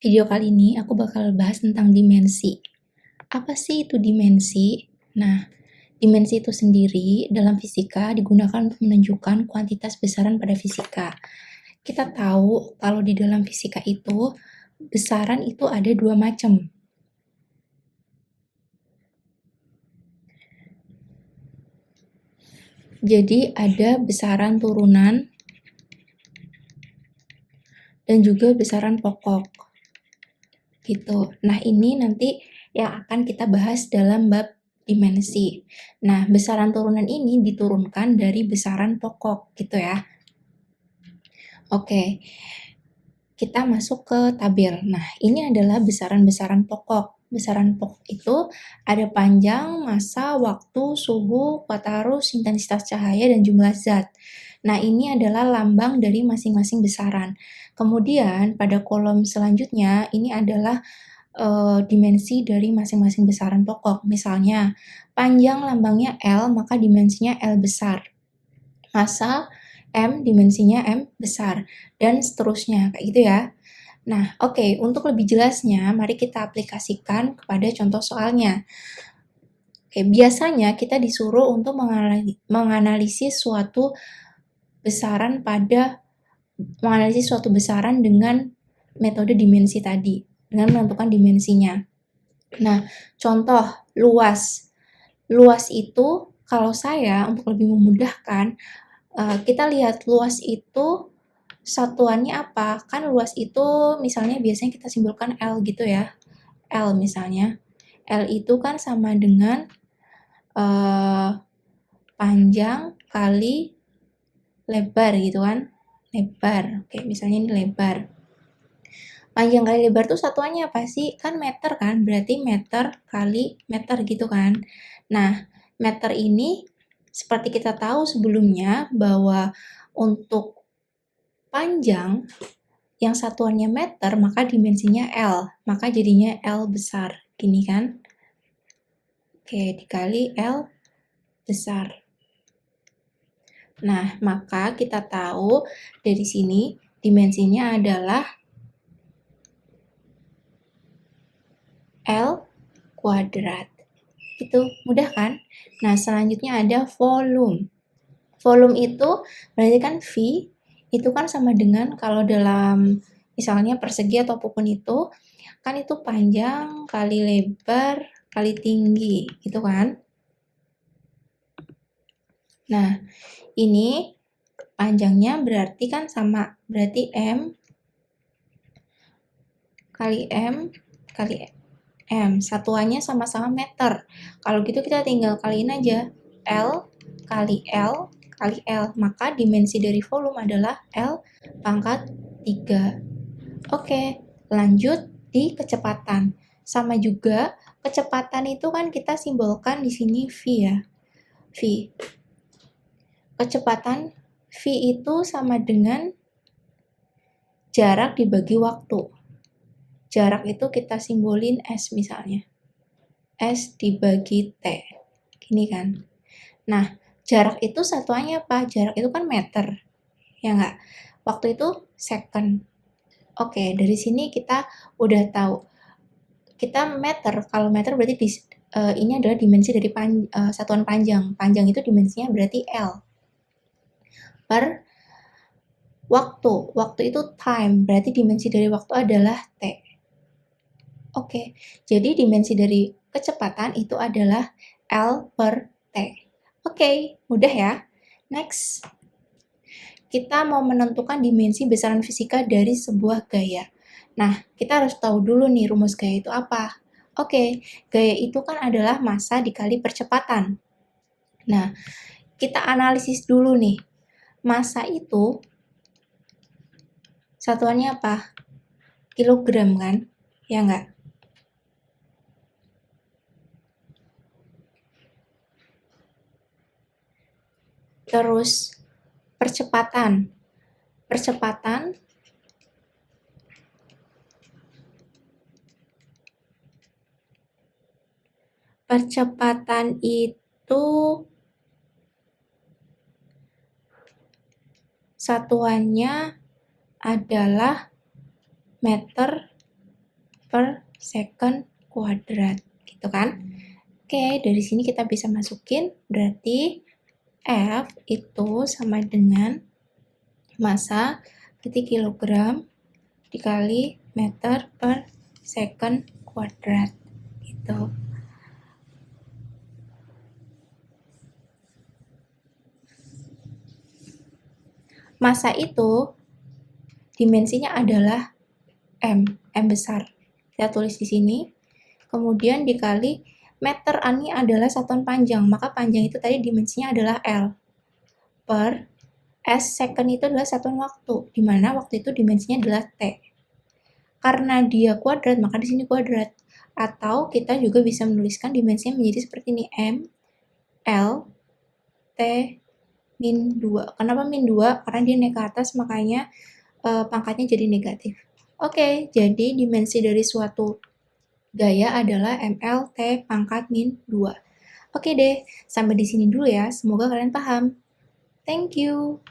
Video kali ini aku bakal bahas tentang dimensi. Apa sih itu dimensi? Nah, dimensi itu sendiri dalam fisika digunakan untuk menunjukkan kuantitas besaran pada fisika. Kita tahu kalau di dalam fisika itu, besaran itu ada dua macam. Jadi ada besaran turunan dan juga besaran pokok. Gitu. Nah, ini nanti yang akan kita bahas dalam bab dimensi. Nah, besaran turunan ini diturunkan dari besaran pokok, gitu ya. Oke, kita masuk ke tabel. Nah, ini adalah besaran-besaran pokok. Besaran pokok itu ada panjang, massa, waktu, suhu, kuat arus, intensitas cahaya, dan jumlah zat. Nah, ini adalah lambang dari masing-masing besaran. Kemudian, pada kolom selanjutnya, ini adalah dimensi dari masing-masing besaran pokok. Misalnya, panjang lambangnya L, maka dimensinya L besar. Massa M, dimensinya M besar. Dan seterusnya, kayak gitu ya. Nah, oke, untuk lebih jelasnya, mari kita aplikasikan kepada contoh soalnya. Oke, biasanya kita disuruh untuk menganalisis suatu besaran dengan metode dimensi tadi, dengan menentukan dimensinya. Nah, contoh luas. Luas itu, kalau saya, untuk lebih memudahkan, kita lihat luas itu satuannya apa? Kan luas itu misalnya biasanya kita simbolkan L gitu ya. L misalnya. L itu kan sama dengan panjang kali lebar gitu kan. Lebar. Oke, misalnya ini lebar. Panjang kali lebar tuh satuannya apa sih? Kan meter kan, berarti meter kali meter gitu kan. Nah, meter ini seperti kita tahu sebelumnya bahwa untuk panjang yang satuannya meter, maka dimensinya L, maka jadinya L besar, gini kan. Oke, dikali L besar. Nah, maka kita tahu dari sini dimensinya adalah L kuadrat. Itu mudah kan? Nah, selanjutnya ada volume. Volume itu berarti kan V, itu kan sama dengan kalau dalam misalnya persegi atau apapun itu, kan itu panjang kali lebar kali tinggi, gitu kan? Nah, ini panjangnya berarti kan sama, berarti M kali M kali M. Satuannya sama-sama meter. Kalau gitu kita tinggal kaliin aja. L kali L kali L. Maka dimensi dari volume adalah L pangkat 3. Oke, lanjut di kecepatan. Sama juga, kecepatan itu kan kita simbolkan di sini V ya. V. Kecepatan V itu sama dengan jarak dibagi waktu. Jarak itu kita simbolin S misalnya. S dibagi T. Gini kan. Nah, jarak itu satuannya apa? Jarak itu kan meter. Ya nggak? Waktu itu second. Oke, dari sini kita udah tahu. Kita meter, kalau meter berarti ini adalah dimensi dari satuan panjang. Panjang itu dimensinya berarti L. Per waktu. Waktu itu time, berarti dimensi dari waktu adalah T. Oke, jadi dimensi dari kecepatan itu adalah L per T. Oke, mudah ya. Next, kita mau menentukan dimensi besaran fisika dari sebuah gaya. Nah, kita harus tahu dulu nih rumus gaya itu apa. Oke, gaya itu kan adalah massa dikali percepatan. Nah, kita analisis dulu nih. Massa itu satuannya apa? Kilogram kan? Ya nggak? Terus percepatan. Percepatan itu satuannya adalah meter second kuadrat, gitu kan? Oke, dari sini kita bisa masukin, berarti F itu sama dengan massa, berarti kilogram, dikali meter per second kuadrat, gitu. Massa itu dimensinya adalah M besar. Kita tulis di sini. Kemudian dikali meter ini adalah satuan panjang, maka panjang itu tadi dimensinya adalah L. Per S second itu adalah satuan waktu, di mana waktu itu dimensinya adalah T. Karena dia kuadrat, maka di sini kuadrat. Atau kita juga bisa menuliskan dimensinya menjadi seperti ini, M, L, T, min 2. Kenapa min 2? Karena dia naik ke atas, makanya pangkatnya jadi negatif. Oke, jadi dimensi dari suatu gaya adalah ml T pangkat min 2. Oke deh, sampai di sini dulu ya. Semoga kalian paham. Thank you.